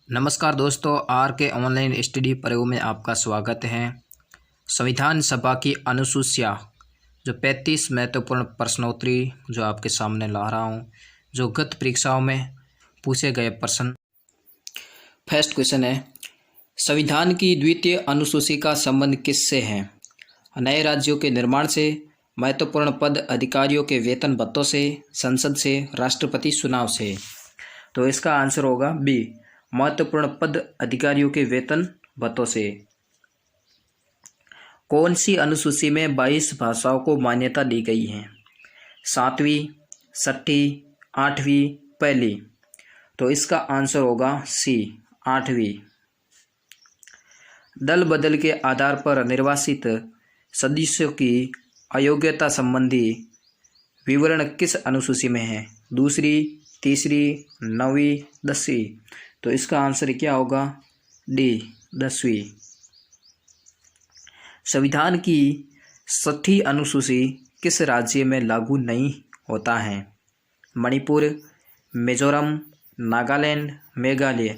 नमस्कार दोस्तों, आर के ऑनलाइन स्टडी प्रयोग में आपका स्वागत है। संविधान सभा की अनुसूचियाँ जो 35 महत्वपूर्ण प्रश्नोत्तरी जो आपके सामने ला रहा हूँ, जो गत परीक्षाओं में पूछे गए प्रश्न। फर्स्ट क्वेश्चन है, संविधान की द्वितीय अनुसूची का संबंध किससे है? नए राज्यों के निर्माण से, महत्वपूर्ण पद अधिकारियों के वेतन भत्तों से, संसद से, राष्ट्रपति चुनाव से। तो इसका आंसर होगा बी, महत्वपूर्ण पद अधिकारियों के वेतन भत्तों से। कौन सी अनुसूची में 22 भाषाओं को मान्यता दी गई है? 7वीं, 6ठी, 8वीं, पहली। तो इसका आंसर होगा सी, 8वीं। दल बदल के आधार पर निर्वाचित सदस्यों की अयोग्यता संबंधी विवरण किस अनुसूची में है? 2री, 3री, 9वीं, 10वीं। तो इसका आंसर क्या होगा? डी, 10वीं। संविधान की 6ठी अनुसूची किस राज्य में लागू नहीं होता है? मणिपुर, मिजोरम, नागालैंड, मेघालय।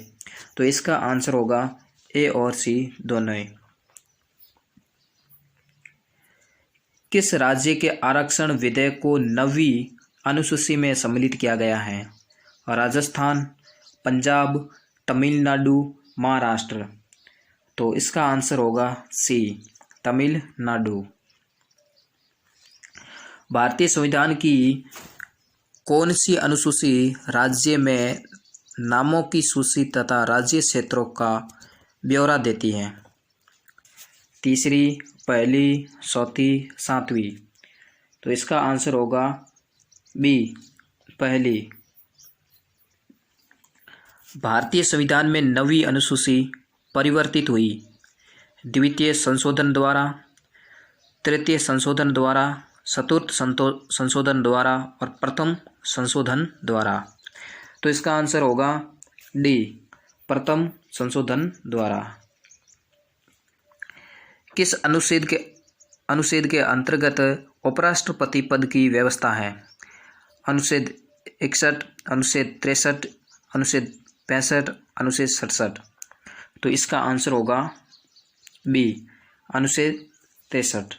तो इसका आंसर होगा ए और सी दोनों। किस राज्य के आरक्षण विधेयक को 9वीं अनुसूची में सम्मिलित किया गया है? राजस्थान, पंजाब, तमिलनाडु, महाराष्ट्र। तो इसका आंसर होगा सी, तमिलनाडु। भारतीय संविधान की कौन सी अनुसूची राज्य में नामों की सूची तथा राज्य क्षेत्रों का ब्यौरा देती है? 3री, पहली, 4थी, 7वीं। तो इसका आंसर होगा बी, पहली। भारतीय संविधान में 9वीं अनुसूची परिवर्तित हुई द्वितीय संशोधन द्वारा, तृतीय संशोधन द्वारा, चतुर्थ संशोधन द्वारा और प्रथम संशोधन द्वारा। तो इसका आंसर होगा डी, प्रथम संशोधन द्वारा। किस अनुच्छेद के अंतर्गत उपराष्ट्रपति पद की व्यवस्था है? अनुच्छेद 61, अनुच्छेद 63, अनुच्छेद 65, अनुच्छेद 67। तो इसका आंसर होगा बी, अनुच्छेद 63।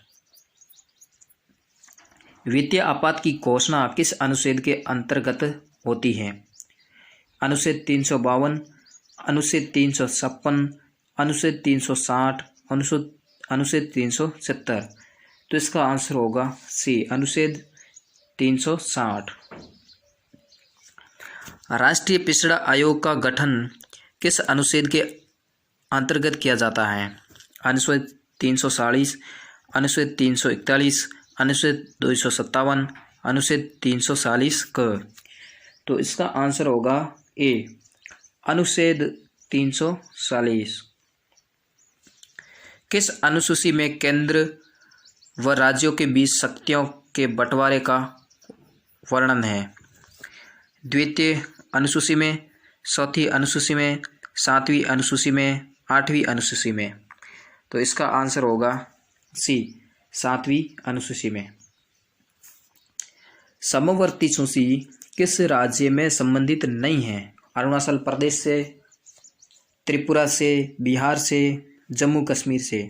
वित्तीय आपात की घोषणा किस अनुच्छेद के अंतर्गत होती है? अनुच्छेद 352, अनुच्छेद 356, अनुच्छेद 360, अनुच्छेद 370। तो इसका आंसर होगा सी, अनुच्छेद 360। राष्ट्रीय पिछड़ा आयोग का गठन किस अनुच्छेद के अंतर्गत किया जाता है? अनुच्छेद 340, अनुच्छेद 341, अनुच्छेद 257, अनुच्छेद 340 क। तो इसका आंसर होगा ए, अनुच्छेद 340। किस अनुसूची में केंद्र व राज्यों के बीच शक्तियों के बंटवारे का वर्णन है? द्वितीय अनुसूची में, 4थी अनुसूची में, 7वीं अनुसूची में, 8वीं अनुसूची में। तो इसका आंसर होगा सी, 7वीं अनुसूची में। समवर्ती सूची किस राज्य में संबंधित नहीं है? अरुणाचल प्रदेश से, त्रिपुरा से, बिहार से, जम्मू कश्मीर से।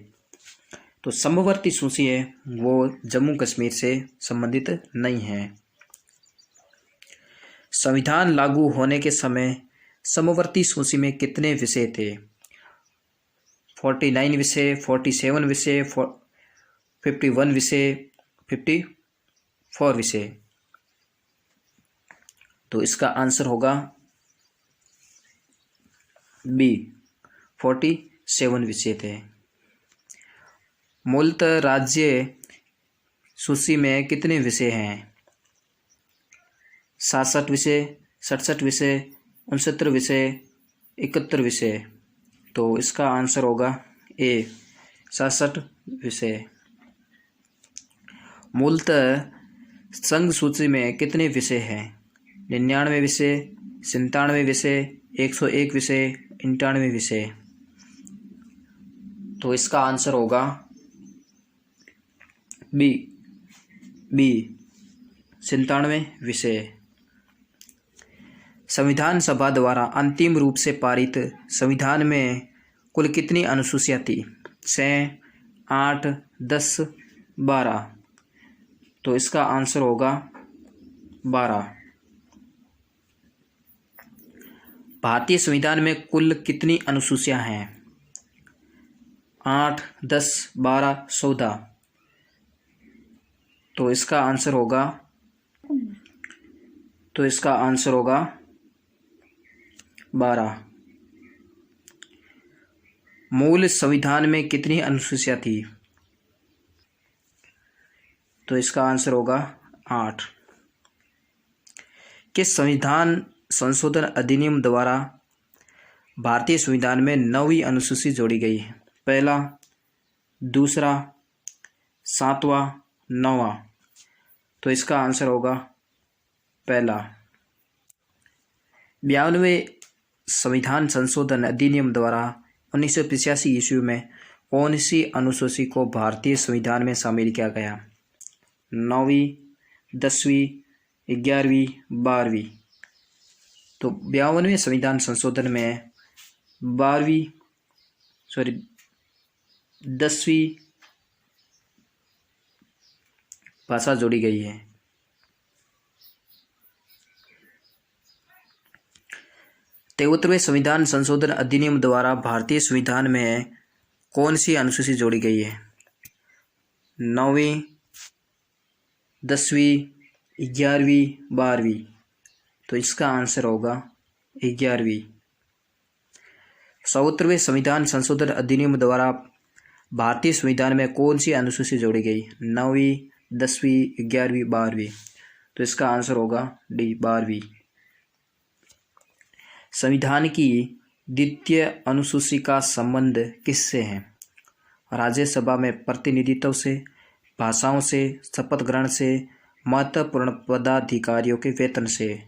तो समवर्ती सूची है वो जम्मू कश्मीर से संबंधित नहीं है। संविधान लागू होने के समय समवर्ती सूची में कितने विषय थे? 49 विषय, 47 विषय, 51 विषय, 54 विषय। तो इसका आंसर होगा बी, 47 विषय थे। मूलतः राज्य सूची में कितने विषय हैं? 67 विषय, 67 विषय, 69 विषय, 71 विषय। तो इसका आंसर होगा ए, 67 विषय। मूलतः संघ सूची में कितने विषय हैं? 99 विषय, 97 विषय, 101 विषय, 98 विषय। तो इसका आंसर होगा बी, 97 विषय। संविधान सभा द्वारा अंतिम रूप से पारित संविधान में कुल कितनी अनुसूचियाँ थी? 6, 8, 10, 12। तो इसका आंसर होगा 12। भारतीय संविधान में कुल कितनी अनुसूचियाँ हैं? 8, 10, 12, 14। तो इसका आंसर होगा 12। मूल संविधान में कितनी अनुसूचियाँ थी? तो इसका आंसर होगा 8। किस संविधान संशोधन अधिनियम द्वारा भारतीय संविधान में 9वीं अनुसूची जोड़ी गई है? पहला, दूसरा, 7वां, 9वां। तो इसका आंसर होगा पहला। 92वें संविधान संशोधन अधिनियम द्वारा 1985 ईस्वी में कौन सी अनुसूची को भारतीय संविधान में शामिल किया गया? 9वीं, 10वीं, 11वीं, 12वीं। तो 52वें संविधान संशोधन में 10वीं भाषा जोड़ी गई है। 73वें संविधान संशोधन अधिनियम द्वारा भारतीय संविधान में कौन सी अनुसूची जोड़ी गई है? 9वीं, 10वीं, 11वीं, 12वीं। तो इसका आंसर होगा 11वीं। 74वें संविधान संशोधन अधिनियम द्वारा भारतीय संविधान में कौन सी अनुसूची जोड़ी गई? 9वीं, 10वीं, 11वीं, 12वीं। तो इसका आंसर होगा डी, 12वीं। संविधान की द्वितीय अनुसूची का संबंध किससे है? राज्यसभा में प्रतिनिधित्व से, भाषाओं से, शपथ ग्रहण से, महत्वपूर्ण पदाधिकारियों के वेतन से।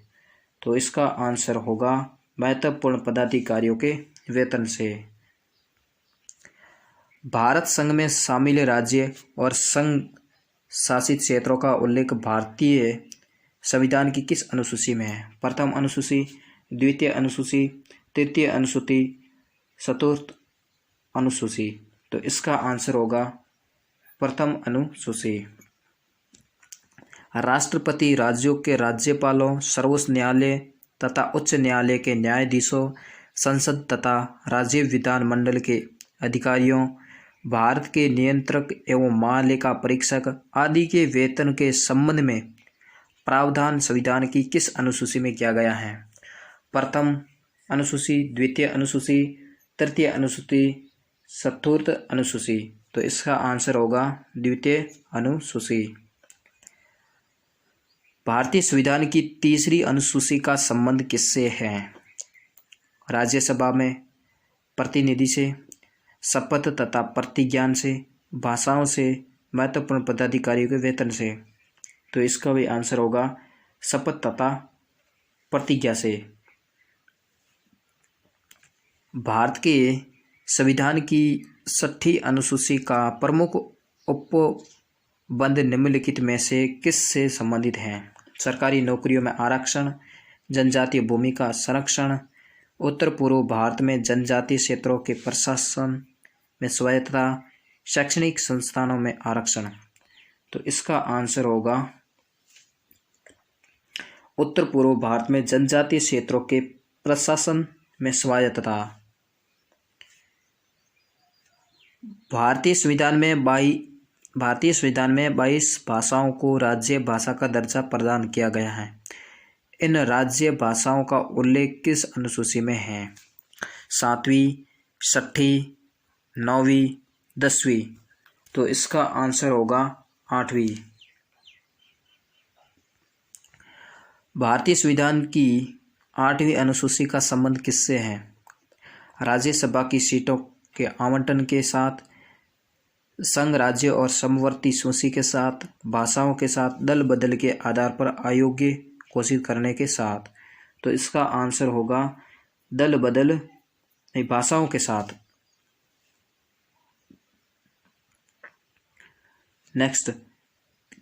तो इसका आंसर होगा महत्वपूर्ण पदाधिकारियों के वेतन से। भारत संघ में शामिल राज्य और संघ शासित क्षेत्रों का उल्लेख भारतीय संविधान की किस अनुसूची में है? प्रथम अनुसूची, द्वितीय अनुसूची, तृतीय अनुसूची, चतुर्थ अनुसूची। तो इसका आंसर होगा प्रथम अनुसूची। राष्ट्रपति राज्यों के राज्यपालों, सर्वोच्च न्यायालय तथा उच्च न्यायालय के न्यायाधीशों, संसद तथा राज्य विधानमंडल के अधिकारियों, भारत के नियंत्रक एवं महालेखा परीक्षक आदि के वेतन के संबंध में प्रावधान संविधान की किस अनुसूची में किया गया है? प्रथम अनुसूची, द्वितीय अनुसूची, तृतीय अनुसूची, चतुर्थ अनुसूची। तो इसका आंसर होगा द्वितीय अनुसूची। भारतीय संविधान की तीसरी अनुसूची का संबंध किससे है? राज्यसभा में प्रतिनिधि से, शपथ तथा प्रतिज्ञान से, भाषाओं से, महत्वपूर्ण पदाधिकारियों के वेतन से। तो इसका भी आंसर होगा शपथ तथा प्रतिज्ञा से। भारत के संविधान की 6ठी अनुसूची का प्रमुख उपबंध निम्नलिखित में से किससे संबंधित है? सरकारी नौकरियों में आरक्षण, जनजातीय भूमि का संरक्षण, उत्तर पूर्व भारत में जनजातीय क्षेत्रों के प्रशासन में स्वायत्तता, शैक्षणिक संस्थानों में आरक्षण। तो इसका आंसर होगा उत्तर पूर्व भारत में जनजातीय क्षेत्रों के प्रशासन में स्वायत्तता। भारतीय संविधान में 22 भाषाओं को राज्य भाषा का दर्जा प्रदान किया गया है। इन राज्य भाषाओं का उल्लेख किस अनुसूची में है? 7वीं, 6ठी, 9वीं, 10वीं। तो इसका आंसर होगा 8वीं। भारतीय संविधान की 8वीं अनुसूची का संबंध किससे है? राज्यसभा की सीटों के आवंटन के साथ, संघ राज्य और समवर्ती सूची के साथ, भाषाओं के साथ, दल बदल के आधार पर अयोग्य घोषित करने के साथ। तो इसका आंसर होगा दल बदल भाषाओं के साथ। नेक्स्ट,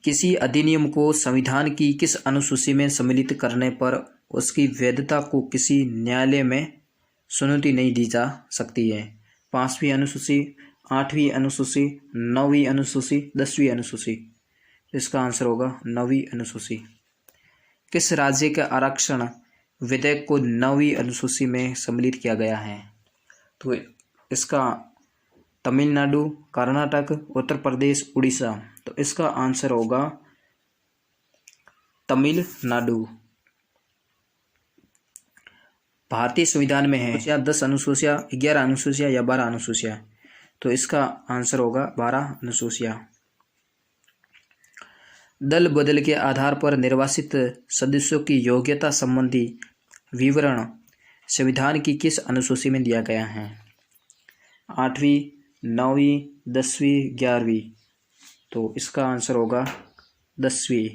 किसी अधिनियम को संविधान की किस अनुसूची में सम्मिलित करने पर उसकी वैधता को किसी न्यायालय में चुनौती नहीं दी जा सकती है। 5वीं अनुसूची, 8वीं अनुसूची, 9वीं अनुसूची, 10वीं अनुसूची। इसका आंसर होगा 9वीं अनुसूची। किस राज्य का आरक्षण विधेयक को 9वीं अनुसूची में सम्मिलित किया गया है? तो इसका तमिलनाडु, कर्नाटक, उत्तर प्रदेश, उड़ीसा। तो इसका आंसर होगा तमिलनाडु। भारतीय संविधान में है या 10 अनुसूचियाँ, 11 अनुसूचियाँ या 12 अनुसूचियाँ? तो इसका आंसर होगा 12 अनुसूचियाँ। दल बदल के आधार पर निर्वाचित सदस्यों की योग्यता संबंधी विवरण संविधान की किस अनुसूची में दिया गया है? 8वीं, 9वीं, 10वीं, 11वीं। तो इसका आंसर होगा 10वीं।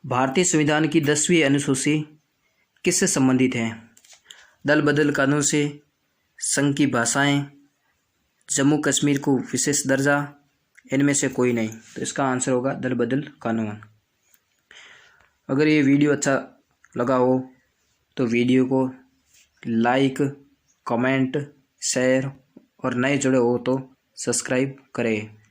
भारतीय संविधान की 10वीं अनुसूची किससे संबंधित है? दल बदल कानून से, संघ की भाषाएं, जम्मू कश्मीर को विशेष दर्जा, इनमें से कोई नहीं। तो इसका आंसर होगा दल बदल कानून। अगर ये वीडियो अच्छा लगा हो तो वीडियो को लाइक, कमेंट, शेयर और नए जुड़े हो तो सब्सक्राइब करें।